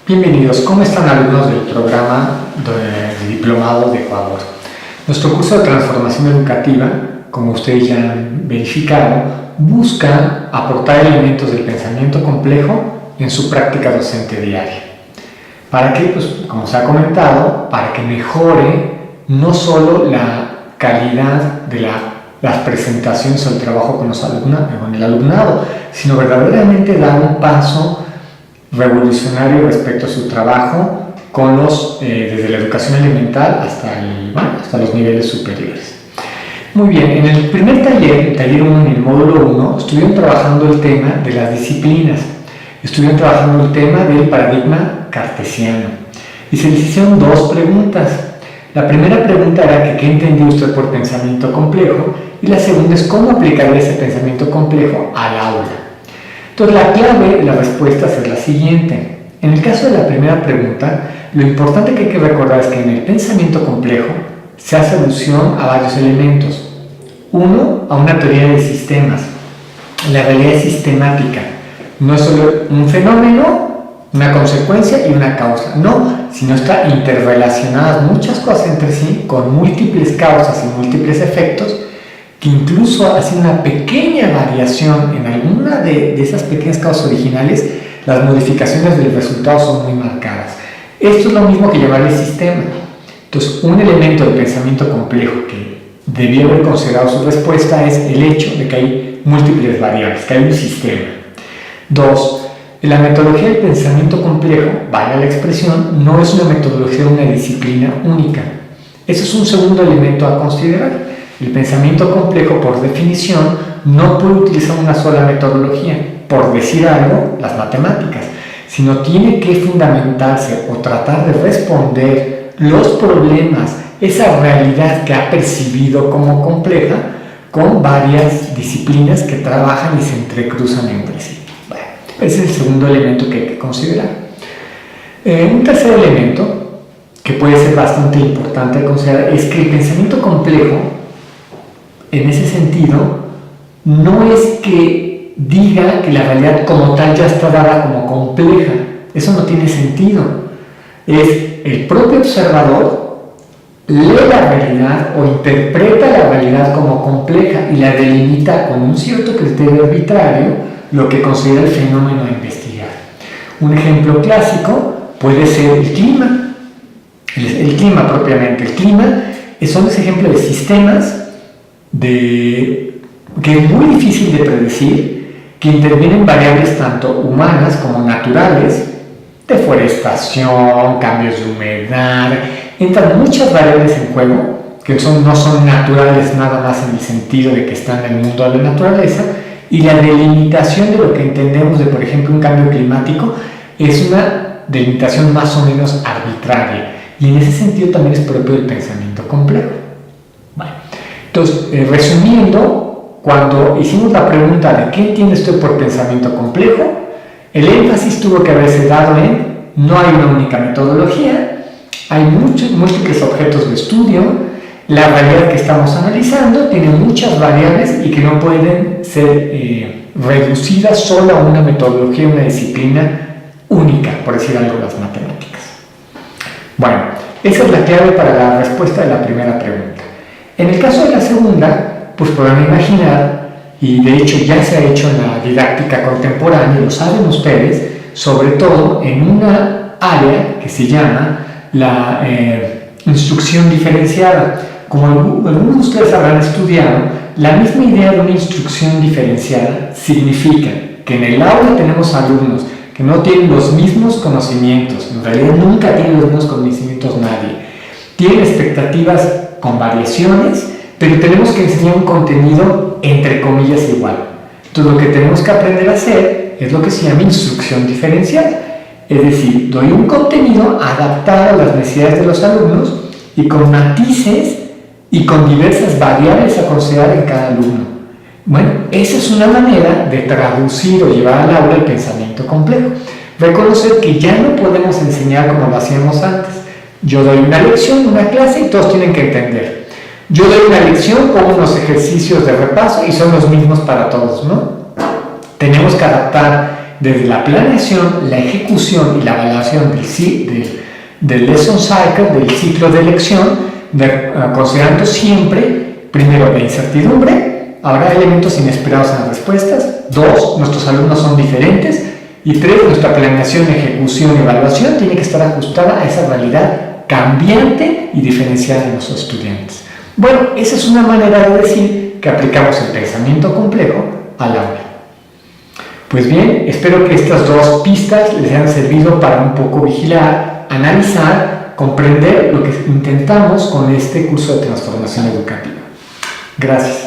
Bienvenidos, ¿cómo están alumnos del programa de Diplomado de Ecuador? Nuestro curso de transformación educativa, como ustedes ya han verificado, busca aportar elementos del pensamiento complejo en su práctica docente diaria. ¿Para qué? Pues como se ha comentado, para que mejore no solo la calidad de las presentaciones o el trabajo con el alumnado, sino verdaderamente dar un paso revolucionario respecto a su trabajo con desde la educación elemental hasta los niveles superiores. Muy bien, en el primer taller, el taller 1, en el módulo 1, estuvieron trabajando el tema de las disciplinas, estuvieron trabajando el tema del paradigma cartesiano y se les hicieron dos preguntas. La primera pregunta era que ¿qué entendía usted por pensamiento complejo? Y la segunda es ¿cómo aplicaría ese pensamiento complejo al aula? Entonces la clave de las respuestas es la siguiente. En el caso de la primera pregunta, lo importante que hay que recordar es que en el pensamiento complejo se hace alusión a varios elementos. Uno, a una teoría de sistemas. La realidad es sistemática. No es solo un fenómeno, una consecuencia y una causa. No, sino está interrelacionadas muchas cosas entre sí con múltiples causas y múltiples efectos que incluso hacen una pequeña variación en alguna de esas pequeñas causas originales, las modificaciones del resultado son muy marcadas. Esto es lo mismo que llamar el sistema. Entonces, un elemento del pensamiento complejo que debía haber considerado su respuesta es el hecho de que hay múltiples variables, que hay un sistema. Dos, la metodología del pensamiento complejo, valga la expresión, no es una metodología de una disciplina única. Ese es un segundo elemento a considerar. El pensamiento complejo, por definición, no puede utilizar una sola metodología, por decir algo, las matemáticas, sino tiene que fundamentarse o tratar de responder los problemas, esa realidad que ha percibido como compleja, con varias disciplinas que trabajan y se entrecruzan entre sí. Bueno, ese es el segundo elemento que hay que considerar. Un tercer elemento, que puede ser bastante importante considerar, es que el pensamiento complejo, en ese sentido, no es que diga que la realidad como tal ya está dada como compleja. Eso no tiene sentido. Es el propio observador lee la realidad o interpreta la realidad como compleja y la delimita con un cierto criterio arbitrario, lo que considera el fenómeno a investigar. Un ejemplo clásico puede ser el clima. El clima propiamente. El clima son los ejemplos de sistemas que es muy difícil de predecir, que intervienen variables tanto humanas como naturales, deforestación, cambios de humedad, entran muchas variables en juego que no son naturales nada más en el sentido de que están en el mundo de la naturaleza, y la delimitación de lo que entendemos de, por ejemplo, un cambio climático es una delimitación más o menos arbitraria, y en ese sentido también es propio del pensamiento complejo. Entonces, resumiendo, cuando hicimos la pregunta de ¿qué entiende usted por pensamiento complejo?, el énfasis tuvo que haberse dado en no hay una única metodología, hay múltiples objetos de estudio, la realidad que estamos analizando tiene muchas variables y que no pueden ser reducidas solo a una metodología, una disciplina única, por decir algo, las matemáticas. Bueno, esa es la clave para la respuesta de la primera pregunta. En el caso de la segunda, pues podrán imaginar, y de hecho ya se ha hecho en la didáctica contemporánea, lo saben ustedes, sobre todo en una área que se llama la instrucción diferenciada. Como algunos de ustedes habrán estudiado, la misma idea de una instrucción diferenciada significa que en el aula tenemos alumnos que no tienen los mismos conocimientos, en realidad nunca tienen los mismos conocimientos nadie, tienen expectativas con variaciones, pero tenemos que enseñar un contenido entre comillas igual. Entonces lo que tenemos que aprender a hacer es lo que se llama instrucción diferencial, es decir, doy un contenido adaptado a las necesidades de los alumnos y con matices y con diversas variables a considerar en cada alumno. Bueno, esa es una manera de traducir o llevar al aula el pensamiento complejo. Reconocer que ya no podemos enseñar como lo hacíamos antes. Yo doy una lección, una clase y todos tienen que entender. Yo doy una lección con unos ejercicios de repaso y son los mismos para todos, ¿no? Tenemos que adaptar desde la planeación, la ejecución y la evaluación del lesson cycle, del ciclo de lección, considerando siempre, primero, la incertidumbre, habrá elementos inesperados en las respuestas. 2, nuestros alumnos son diferentes. Y 3, nuestra planeación, ejecución y evaluación tiene que estar ajustada a esa realidad cambiante y diferenciada de nuestros estudiantes. Bueno, esa es una manera de decir que aplicamos el pensamiento complejo al aula. Pues bien, espero que estas 2 pistas les hayan servido para un poco vigilar, analizar, comprender lo que intentamos con este curso de transformación educativa. Gracias.